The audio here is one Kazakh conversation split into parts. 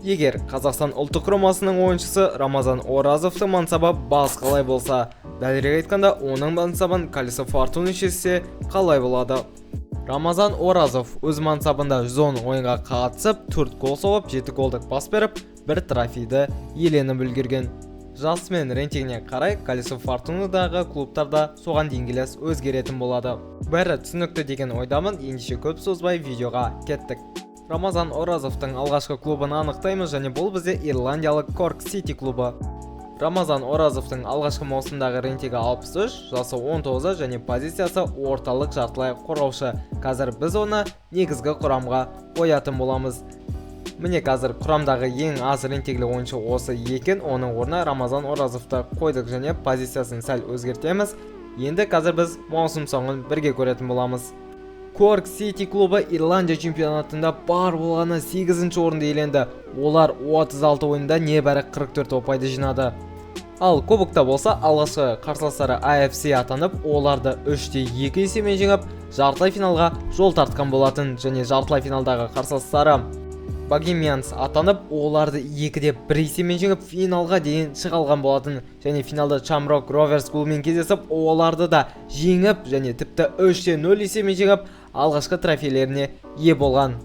Егер Қазақстан ұлттық құрамасының ойыншысы Рамазан Оразовтың мансабы басқалай болса, дәлірек айтқанда, оның мансабын Колесо Фортуны шешсе қалай болады? Рамазан Оразов өз мансабында 110 ойынға қатысып, 4 гол соғып, 7 голдық пас беріп, 1 трофейді иеленіп үлгерген. Жасымен рейтингіне қарай Колесо Фортунадағы клубтарда соған дейінгілес өзгеретін болады. Бәрі түсінікті деген ойдамын, ендеше көп созбай видеоға кеттік. Рамазан Оразовтың алғашқы клубын анықтаймыз, және бұл бізде ирландиялық Корк Сити клубы. Рамазан Оразовтың алғашқы маусымдағы рейтингі 63, жасы 19 және позициясы орталық жартылай қорғаушы. Қазір біз оны негізгі құрамға қоятын боламыз. Міне қазір құрамдағы ең аз рейтингілі ойыншы осы екен, оның орнына Рамазан Оразовты қойдық және позициясын сәл өзгертеміз. Енді қазір біз маусым соңын бірге көретін боламыз. Корк Сити клубы Ирландия чемпионатында бар болғаны 8-ші орынды иеленді. Олар 36 ойында небәрі 44 ұпайды жинады. Ал кубокта болса, алғашқы қарсыластары AFC атанып, оларды 3-2 есебімен жеңіп, жартылай финалға жол тартқан болатын, және жартылай финалдағы қарсыластары Богемианс атанып, оларды 2-1 есебімен жеңіп, финалға дейін шыға алған болатын, және финалда Шамрок Роверс клубымен кездесіп, оларды да жеңіп, және тіпті 3-0 есебімен жеңіп, алғашқы трофейлеріне ие болған.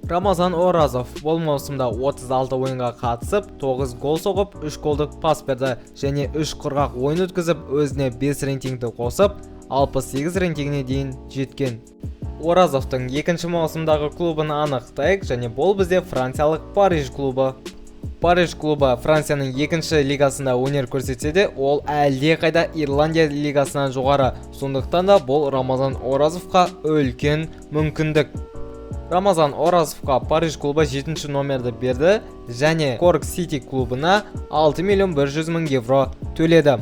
Рамазан Оразов бұл маусымда 36 ойынға қатысып, 9 гол соғып, 3 голдық пас берді, және 3 құрғақ ойын өткізіп, өзіне 5 рейтингті қосып, 68 рейтингіне дейін жеткен. Оразовтың екінші маусымдағы клубын анықтайық, және бұл бізде франциялық Париж клубы. Париж клубы Францияның екінші лигасында өнер көрсетсе де, ол әлде қайда Ирландия лигасынан жоғары. Сондықтан да бұл Рамазан Оразовқа үлкен мүмкіндік. Рамазан Оразовқа Париж клубы 7-ші номерді берді, және Корк Сити клубына 6.100.000 евро төледі.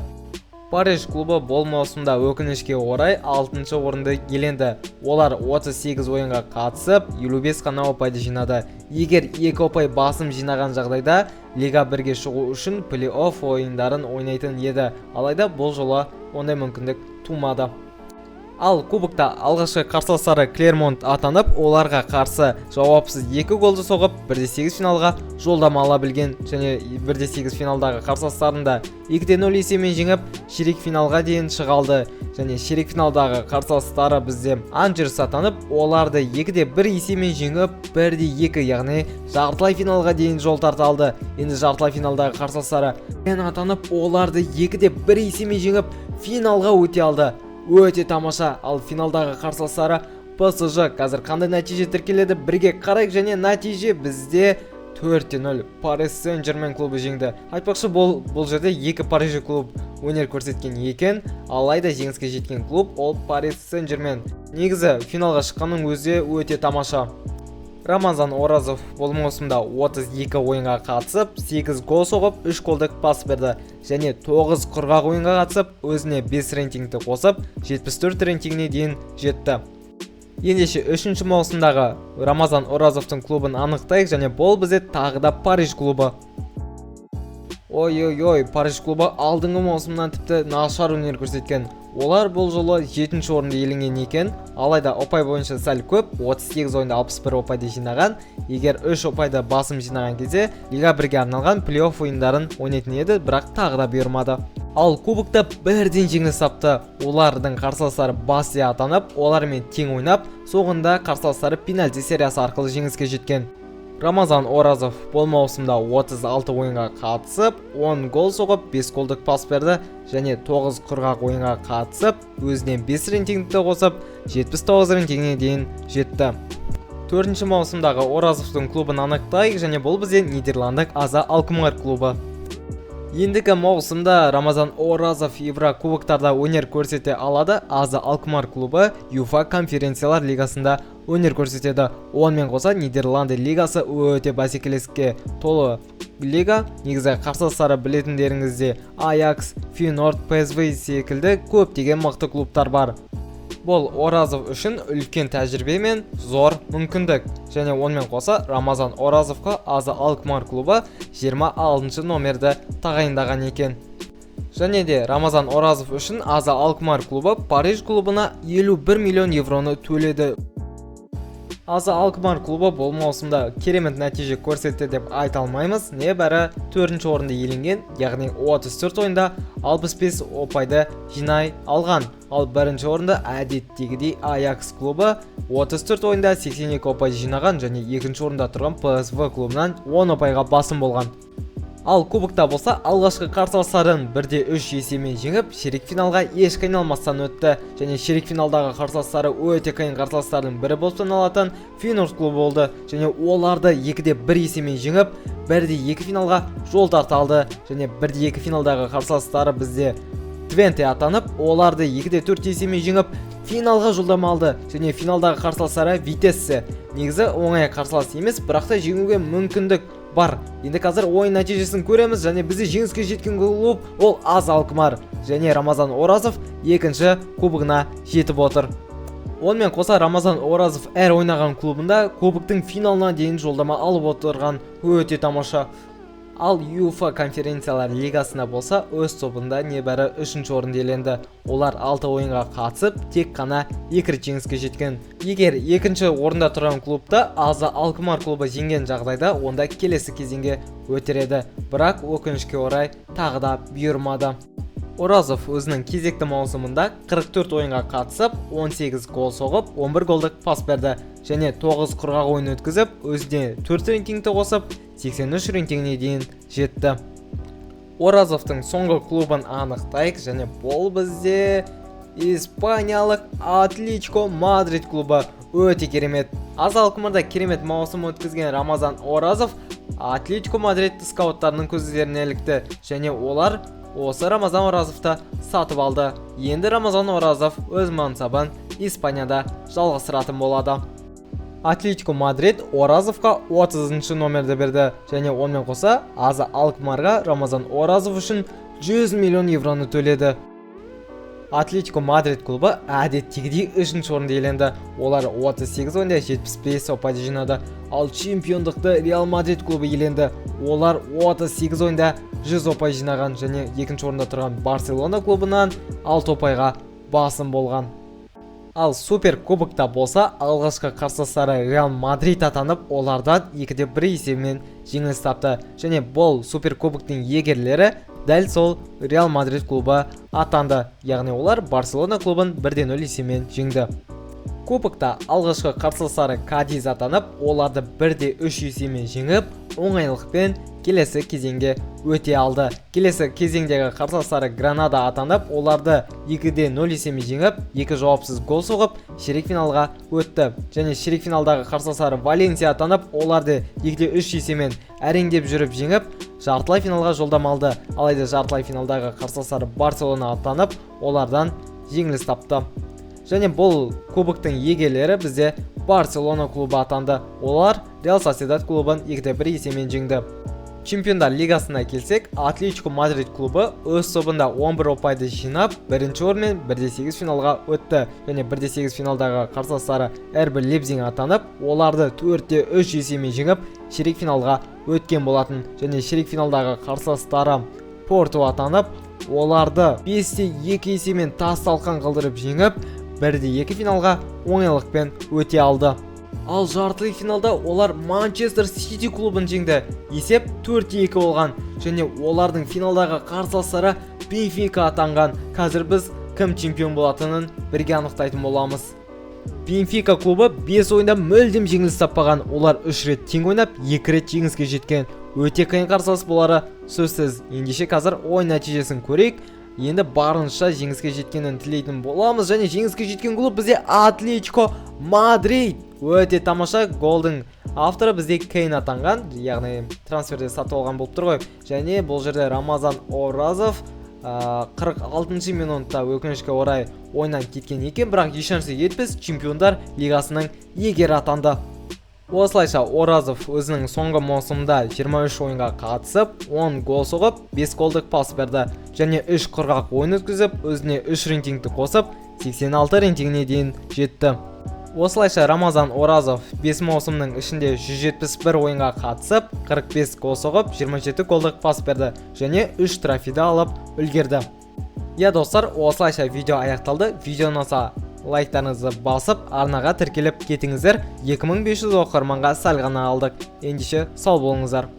Париж клубы бұл маусымда өкінішке орай 6-ші орынды иеленді. Олар 38 ойынға қатысып, 55 қана ұпайды жинады. Егер 2 ұпай басым жинаған жағдайда, Лига 1-ге шығу үшін плей-офф ойындарын ойнайтын еді. Алайда бұл жолы ондай мүмкіндік тумады. Ал кубокта алғашқы қарсыластары Клермонт атанып, оларға қарсы жауапсыз 2 голды соғып, 1-8 финалға жолдама ала білген, және 1-8 финалдағы қарсыластарында 2-0 есебімен жеңіп, ширек финалға дейін шығалды, және ширек финалдағы қарсыластары бізде Анжерс атанып, оларды 2-1 есебімен жеңіп, 1-2, яғни жартылай финалға дейін жол тарта алды. Енді жартылай финалдағы қарсыластары атанып, оларды 2-1 есебімен жеңіп, финалға өте алды. Өте тамаша. Ал финалдағы қарсыластары PSG. Қазір қандай нәтиже тіркеледі, бірге қарайық, және нәтиже бізде 4-0 Paris Saint-Germain клубы жеңді. Айтпақшы, бұл жерде 2 Париж клуб өнер көрсеткен екен, алайда жеңіске жеткен клуб ол Paris Saint-Germain. Негізі финалға шыққанның өзі өте тамаша. Рамазан Оразов бұл маусымда 32 ойынға қатысып, 8 гол соғып, 3 голдық пас берді, және 9 құрғақ ойынға қатысып, өзіне 5 рейтингті қосып, 74 рейтингіне дейін жетті. Ендеше 3-ші маусымдағы Рамазан Оразовтың клубын анықтайық, және бұл бізде тағы да Париж клубы. Ой, Париж клубы алдыңғы маусымнан тіпті нашар өнер көрсеткен. Олар бұл жолы 7-ші орынды иеленген екен, алайда ұпай бойынша сәл көп, 38 ойында 61 ұпайды жинаған. Егер 3 ұпайды басым жинаған кезде, Лига 1-ге арналған плей-офф ойындарын ойнайтын еді, бірақ тағы да бұйырмады. Ал кубокта бірден жеңіліс тапты. Олардың қарсыластары Басия атанып, олармен тең ойнап, соңында қарсыластары пенальти сериясы арқылы жеңіске жеткен. Рамазан Оразов бұл маусымда 36 ойынға қатысып, 10 гол соғып, 5 голдық пас берді, және 9 құрғақ ойынға қатысып, өзіне 5 рейтингті қосып, 79 рейтингіне дейін жетті. 4-ші маусымдағы Оразовтың клубын анықтайық, және бұл бізде Нидерландық AZ Alkmaar клубы. Ендігі маусымда Рамазан Оразов Еврокубоктарда өнер көрсете алады. AZ Alkmaar клубы UEFA конференциялар лигасында өнер көрсетеді. Онымен қоса Нидерланды лигасы өте бәсекелеске толы лига. Негізі қарсыластары білетіндеріңізде Ajax, Feyenoord, PSV секілді көптеген мықты клубтар бар. Бұл Оразов үшін үлкен тәжірибе мен зор мүмкіндік. Және онымен қоса Рамазан Оразовқа AZ Alkmaar клубы 26-ші номерді тағайындаған екен. Және де Рамазан Оразов үшін AZ Alkmaar клубы Париж клубына 51 миллион евроны төледі. Азы Алкмар клубы бұл маусымда керемет нәтиже көрсетті деп айта алмаймыз. Небәрі 4-ші орынды иеленген, яғни 34 ойында 65 ұпайды жинай алған. Ал 1-ші орында әдеттегідей Аякс клубы 34 ойында 82 ұпайды жинаған және 2-ші орында тұрған PSV клубынан 10 ұпайға басым болған. Ал кубокта болса, алғашқы қарсыластарын 1-3 есемен жеңіп, ширек финалға еш қиналмастан өтті. Және ширек финалдағы қарсыластары өте қиын қарсыластардың бірі болып саналатын Фейнорд клубы болды. Және оларды 2-1 есемен жеңіп, 1-2 финалға жол тарта алды. Және 1-2 финалдағы қарсыластары бізде Твенте атанып, оларды 2-4 есемен жеңіп, финалға жолдама алды. Және финалдағы қарсыластары Витессе. Негізі оңай қарсылас емес, бірақ та жеңуге мүмкіндік бар. Енді қазір ойын нәтижесін көреміз, және бізде жеңіске жеткен клуб ол Аз Алкмар және Рамазан Оразов 2-ші кубогына жетіп отыр. Онымен қоса Рамазан Оразов әр ойнаған клубында кубоктың финалына дейін жолдама алып отырған өте тамаша. Ал ЮЕФА конференциялар лигасына болса, өз тобында небәрі 3-ші орынды иеленді. Олар 6 ойынға қатысып, тек қана 2 рет жеңіске жеткен. Егер 2-ші орында тұрған клубта Азы Алкмар клубы жеңген жағдайда, онда келесі кезеңге өтер еді. Бірақ өкінішке орай тағы да бұйырмады. Оразов өзінің кезекті маусымында 44 ойынға қатысып, 18 гол соғып, 11 голдық пас берді және 9 құрғақ ойын өткізіп, өзіне 4 рейтингті қосып, 83 рейтингіне дейін жетті. Оразовтың соңғы клубын анықтайық, және бұл бізде испаниялық Атлетико Мадрид клубы. Өте керемет. Аз Алкмарда керемет маусым өткізген Рамазан Оразов Атлетико Мадрид скауттарының көздеріне ілікті, және олар осы Рамазан Оразовты сатып алды. Енді Рамазан Оразов өз мансабын Испанияда жалғастыратын болады. Атлетико Мадрид Оразовқа 30-ші номерді берді, және онымен қоса Азы Алкмарға Рамазан Оразов үшін 100 миллион евроны төледі. Атлетико Мадрид клубы әдеттегідей 3-ші орынды иеленді. Олар 38 ойында 75 ұпайды жинады. Ал чемпиондықты Реал Мадрид клубы иеленді. Олар 38 ойында 100 ұпай жинаған, және 2-ші орында тұрған Барселона клубынан 6 ұпайға басым болған. Ал Супер кубокта болса, алғашқы қарсыластары Реал Мадрид атанып, олардан 2-1 есебімен жеңіліс тапты. Және бұл Супер кубоктың иегерлері дәл сол Реал Мадрид клубы атанды. Яғни олар Барселона клубын 1-0 есебімен жеңді. Кубокта алғашқы қарсыластары Кадиз атанып, оларды 1-3 есебімен жеңіп, оңайлықпен келесі кезеңге өте алды. Келесі кезеңдегі қарсыластары Гранада атанып, оларды 2-0 есебімен жеңіп, 2 жауапсыз гол соғып, ширек финалға өтті. Және ширек финалдағы қарсыластары Валенсия атанып, оларды 2-3 есебімен әреңдеп жүріп жеңіп, жартылай финалға жолдама алды. Алайда жартылай финалдағы қарсыластары Барселона атанып, олардан жеңіліс тапты. Және бұл кубоктың иегерлері бізде Барселона клубы атанды. Олар Реал Соседат клубын 2-1 есебімен жеңді. Чемпиондар лигасына келсек, Атлетико Мадрид клубы өз тобында 11 ұпайды жинап, 1-ші орынмен 1-8 финалға өтті. Және 1-8 финалдағы қарсыластары RB Лейпциг атанып, оларды 4-3 есебімен жеңіп, ширек финалға өткен болатын. Және ширек финалдағы қарсыластары Порту атанып, оларды 5-2 есебімен тас-талқан қылдырып жеңіп, 1-2 финалға оңайлықпен өте алды. Ал жартылай финалда олар Манчестер Сити клубын жеңді. Есеп 4-2 болған, және олардың финалдағы қарсыластары Бенфика атанған. Қазір біз кім чемпион болатынын бірге анықтайтын боламыз. Бенфика клубы 5 ойында мүлдем жеңіліс таппаған. Олар 3 рет тең ойнап, 2 рет жеңіске жеткен. Өте қиын қарсылас болары сөзсіз. Ендеше қазір ойын нәтижесін көрейік. Енді барынша жеңіске жеткенін тілейтін боламыз, және жеңіске жеткен клуб бізде Атлетико Мадрид. Өте тамаша. Голдың авторы бізде Кейн атанған, яғни трансферде сатып алған болып тұр ғой. Және бұл жерде Рамазан Оразов 46-ші минутта өкінішке орай ойыннан кеткен екен, бірақ ешнәрсе етпес, чемпиондар лигасының иегері атанды. Осылайша Оразов өзінің соңғы маусымда 23 ойынға қатысып, 10 гол соғып, 5 голдық пас берді, және 3 құрғақ ойын өткізіп, өзіне 3 рейтингті қосып, 86 рейтингіне дейін жетті. Осылайша Рамазан Оразов 5 маусымның ішінде 171 ойынға қатысып, 45 гол соғып, 27 голдық пас берді, және 3 трофейді алып үлгерді. Достар, осылайша видео аяқталды. Видео ұнаса лайктарыңызды басып, арнаға тіркеліп кетіңіздер. 2500 оқырманға сәл ғана алдық. Ендеше сау болыңыздар.